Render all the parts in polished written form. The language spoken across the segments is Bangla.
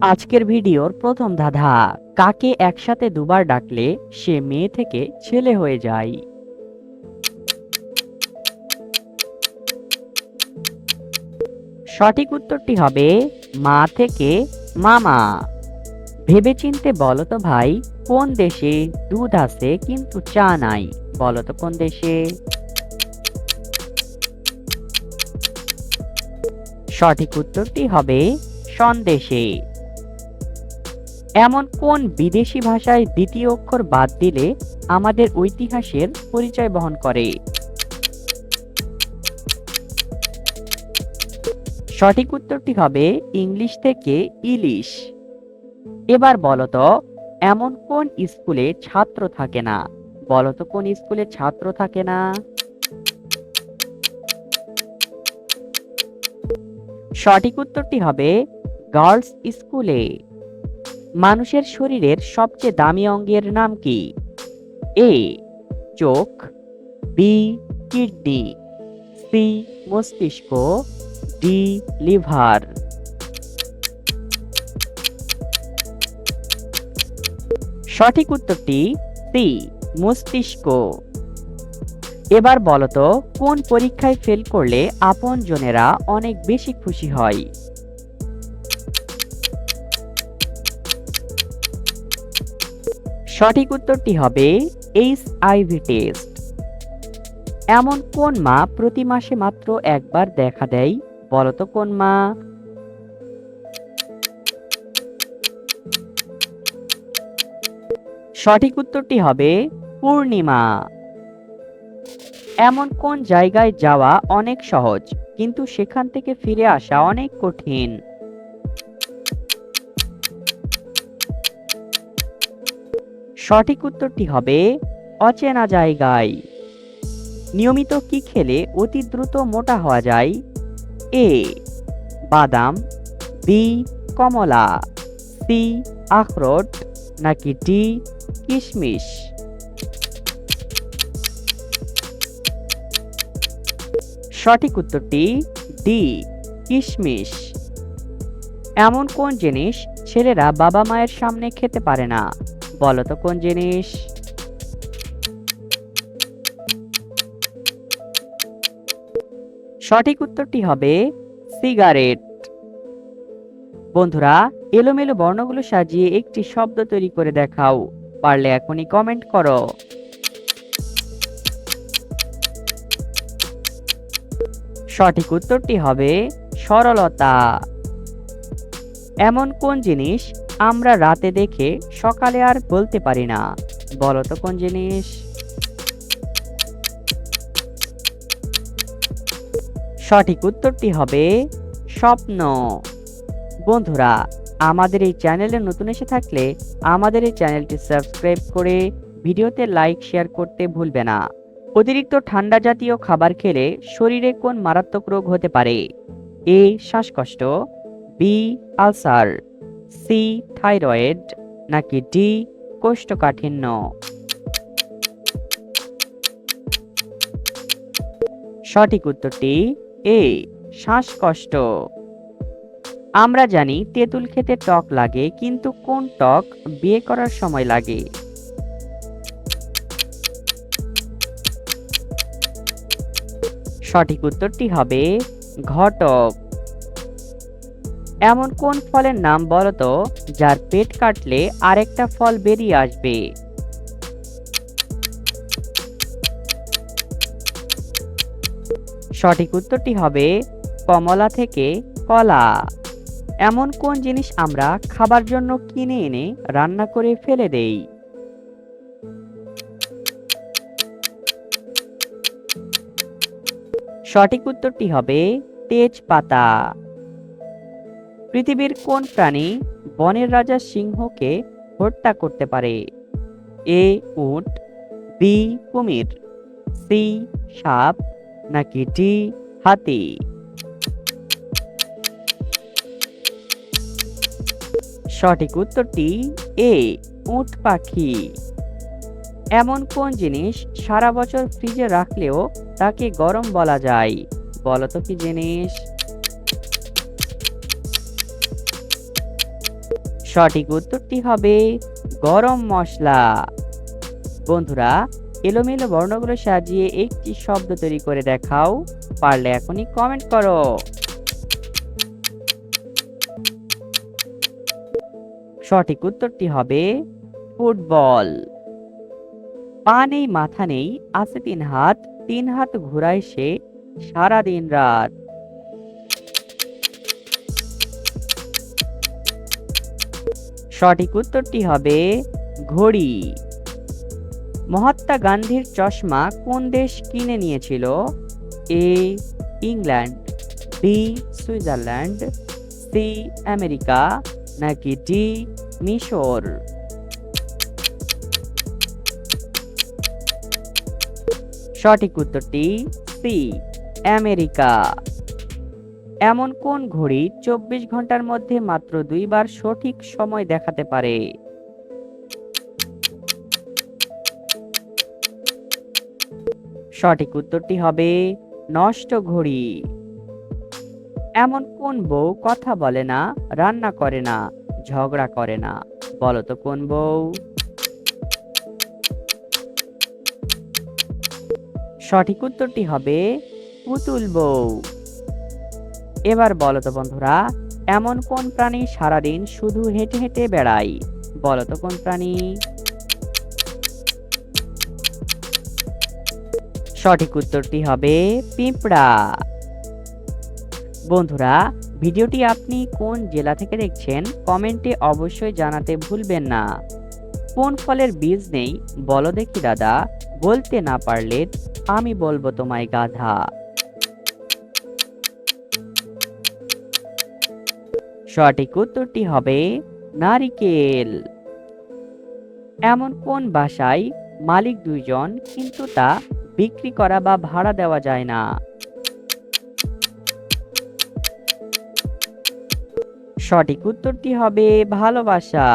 আজকের ভিডিওর প্রথম ধাঁধা, কাকে একসাথে দুবার ডাকলে সে মেয়ে থেকে ছেলে হয়ে যায়? সঠিক উত্তরটি হবে মা থেকে মামা। ভেবেচিন্তে বলো তো ভাই, কোন দেশে দুধ আছে কিন্তু চা নাই? বলো তো কোন দেশে? সঠিক উত্তরটি হবে সন্দেশে। এমন কোন বিদেশি ভাষায় দ্বিতীয় অক্ষর বাদ দিলে আমাদের ঐতিহাসের পরিচয় বহন করে? সঠিক উত্তরটি হবে ইংলিশ থেকে ইলিশ। এবার বলো তো, এমন কোন স্কুলে ছাত্র থাকে না? বলো তো কোন স্কুলে ছাত্র থাকে না? সঠিক উত্তরটি হবে গার্লস স্কুলে। মানুষের শরীরের সবচেয়ে দামি অঙ্গের নাম কি? এ চোখ, বি কিডনি, সি মস্তিষ্ক, ডি লিভার। সঠিক উত্তরটি সি মস্তিষ্ক। এবার বলো তো, কোন পরীক্ষায় ফেল করলে আপনজনেরা অনেক বেশি খুশি হয়? সঠিক উত্তরটি হবে এইচআইভি টেস্ট। এমন কোন মা প্রতি মাসে মাত্র একবার দেখা দেয়? বলো তো কোন মা? সঠিক উত্তরটি হবে পূর্ণিমা। এমন কোন জায়গায় যাওয়া অনেক সহজ কিন্তু সেখান থেকে ফিরে আসা অনেক কঠিন? সঠিক উত্তরটি হবে অচেনা জায়গায়। নিয়মিত কি খেলে অতি দ্রুত মোটা হওয়া যায়? এ বাদাম, বি কমলা, সি আখরোট, নাকি ডি কিশমিশ? সঠিক উত্তরটি ডি কিশমিশ। এমন কোন জিনিস ছেলেরা বাবা মায়ের সামনে খেতে পারে না? বলো তো কোন জিনিস? সঠিক উত্তরটি হবে সিগারেট। বন্ধুরা, এলোমেলো বর্ণগুলো সাজিয়ে একটি শব্দ তৈরি করে দেখাও। পারলে এখনই কমেন্ট করো। সঠিক উত্তরটি হবে সরলতা। এমন কোন জিনিস আমরা রাতে দেখে সকালে আর বলতে পারি না? বলো তো কোন জিনিস? সঠিক উত্তরটি হবে স্বপ্ন। বন্ধুরা, আমাদের এই চ্যানেলে নতুন এসে থাকলে আমাদের এই চ্যানেলটি সাবস্ক্রাইব করে ভিডিওতে লাইক শেয়ার করতে ভুলবে না। অতিরিক্ত ঠান্ডা জাতীয় খাবার খেলে শরীরে কোন মারাত্মক রোগ হতে পারে? এ শ্বাসকষ্ট, বি আলসার, সি থাইরয়েড, নাকি ডি কোষ্ঠকাঠিন্য? সঠিক উত্তরটি এ শ্বাসকষ্ট। আমরা জানি তেঁতুল খেতে টক লাগে, কিন্তু কোন টক বিয়ে করার সময় লাগে? সঠিক উত্তরটি হবে ঘটক। এমন কোন ফলের নাম বলো তো যার পেট কাটলে আরেকটা ফল বেরিয়ে আসবে? সঠিক উত্তরটি হবে কমলা থেকে কলা। এমন কোন জিনিস আমরা খাবার জন্য কিনে এনে রান্না করে ফেলে দেই? সঠিক উত্তরটি হবে তেজপাতা। পৃথিবীর কোন প্রাণী বনের রাজা সিংহকে হত্যা করতে পারে? এ উট, বি কুমির, সি সাপ, নাকি ডি হাতি? সঠিক উত্তরটি এ উট পাখি। এমন কোন জিনিস সারা বছর ফ্রিজে রাখলেও তাকে গরম বলা যায়? বলো তো কি জিনিস? সঠিক উত্তরটি হবে গরম মশলা। বন্ধুরা, এলোমেলো বর্ণগুলো সাজিয়ে একটি শব্দ তৈরি করে দেখাও। পারলে এখনই কমেন্ট করো। সঠিক উত্তরটি হবে ফুটবল। পা নেই মাথা নেই, আছে তিন হাত, তিন হাত ঘুরায় সে সারা দিন রাত। সঠিক উত্তরটি হবে ঘড়ি। মহাত্মা গান্ধীর চশমা কোন দেশ কিনে নিয়েছিল? A England, B Switzerland, C America, নাকি ডি মিশর? সঠিক উত্তরটি সি আমেরিকা। এমন কোন ঘড়ি 24 ঘন্টার মধ্যে মাত্র দুইবার সঠিক সময় দেখাতে পারে? সঠিক উত্তরটি হবে নষ্ট ঘড়ি। এমন কোন বউ কথা বলে না, রান্না করে না, ঝগড়া করে না? বলো তো কোন বউ? সঠিক উত্তরটি হবে পুতুল বউ। এবার বলো তো বন্ধুরা, এমন কোন প্রাণী সারাদিন শুধু হেঁটে হেঁটে বেড়ায়? বলো তো কোন প্রাণী? সঠিক উত্তরটি হবে পিঁপড়া। বন্ধুরা, ভিডিওটি আপনি কোন জেলা থেকে দেখছেন কমেন্টে অবশ্যই জানাতে ভুলবেন না। কোন ফলের বীজ নেই বলো দেখি দাদা, বলতে না পারলে আমি বলবো তোমায় গাধা। সঠিক উত্তরটি হবে নারিকেল। এমন কোন বাসায় মালিক দুইজন কিন্তু তা বিক্রি করা বা ভাড়া দেওয়া যায় না? সঠিক উত্তরটি হবে ভালোবাসা।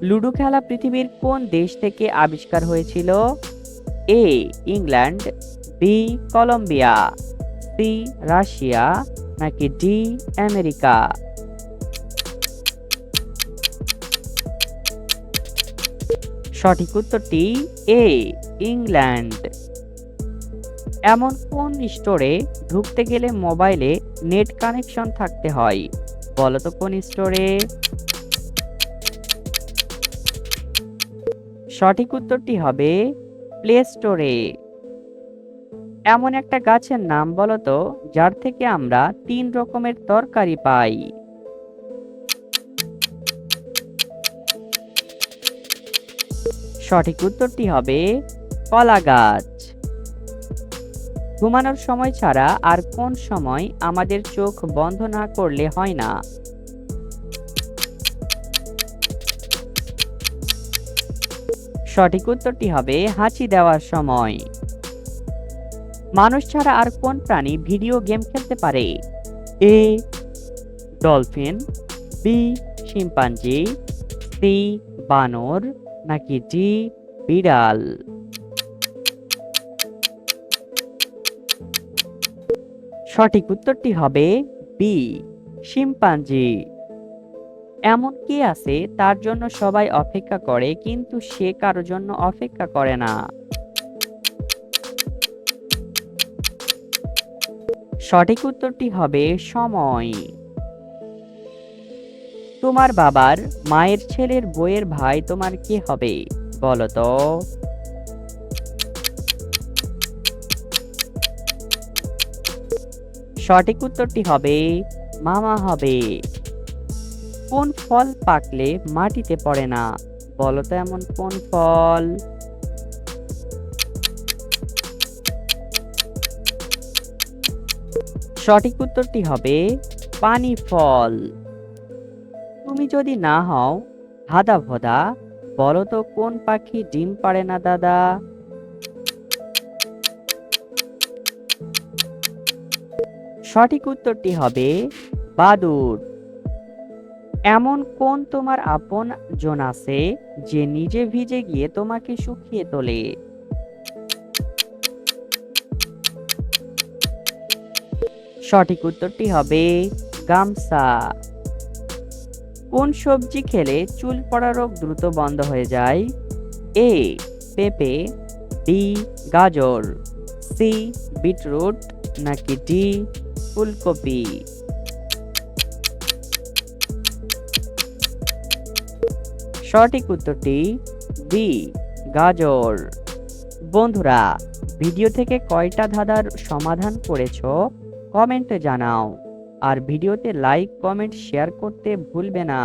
লুডো খেলা পৃথিবীর কোন দেশ থেকে আবিষ্কার হয়েছিল? A England, B Colombia, C Russia, নাকি ডি আমেরিকা? সঠিক উত্তরটি এ ইংল্যান্ড। এমন কোন স্টোরে ঢুকতে গেলে মোবাইলে নেট কানেকশন থাকতে হয়? বলো তো কোন স্টোরে? সঠিক উত্তরটি হবে প্লে স্টোরে। এমন একটা গাছের নাম বলো তো যার থেকে আমরা 3 রকমের তরকারি পাই? সঠিক উত্তরটি হবে কলা গাছ। ঘুমানোর সময় ছাড়া আর কোন সময় আমাদের চোখ বন্ধ না করলে হয় না? সঠিক উত্তরটি হবে হাঁচি দেওয়ার সময়। মানুষ ছাড়া আর কোন প্রাণী ভিডিও গেম খেলতে পারে? A dolphin, B chimpanzee, C বানর, নাকি ডি বিড়াল? সঠিক উত্তরটি হবে বি শিম্পাঞ্জি। এমন কি আছে তার জন্য সবাই অপেক্ষা করে কিন্তু সে কারো জন্য অপেক্ষা করে না? সঠিক উত্তরটি হবে সময়। তোমার বাবার মায়ের ছেলের বউয়ের ভাই তোমার কে হবে? বলো তো। সঠিক উত্তরটি হবে মামা হবে। কোন ফল পাকলে মাটিতে পড়ে না? বলো তো এমন কোন ফল? সঠিক উত্তরটি হবে পানি ফল। তুমি যদি না হও হাদা ভোদা, বলো তো কোন পাখি ডিম পাড়ে না দাদা? সঠিক উত্তরটি হবে বাদুড়। এমন কোন তোমার আপন জন আছে যে নিজে ভিজে গিয়ে তোমাকে শুকিয়ে তোলে? সঠিক উত্তরটি হবে গামছা। কোন সবজি খেলে চুল পড়া রোগ দ্রুত বন্ধ হয়ে যায়? এ পেঁপে, বি গাজর, সি বিটরুট, নাকি ডি ফুলকপি? সঠিক উত্তরটি বি গাজর। বন্ধুরা, ভিডিও থেকে কয়টা ধাঁধার সমাধান করেছো কমেন্টে জানাও, আর ভিডিওতে লাইক কমেন্ট শেয়ার করতে ভুলবে না।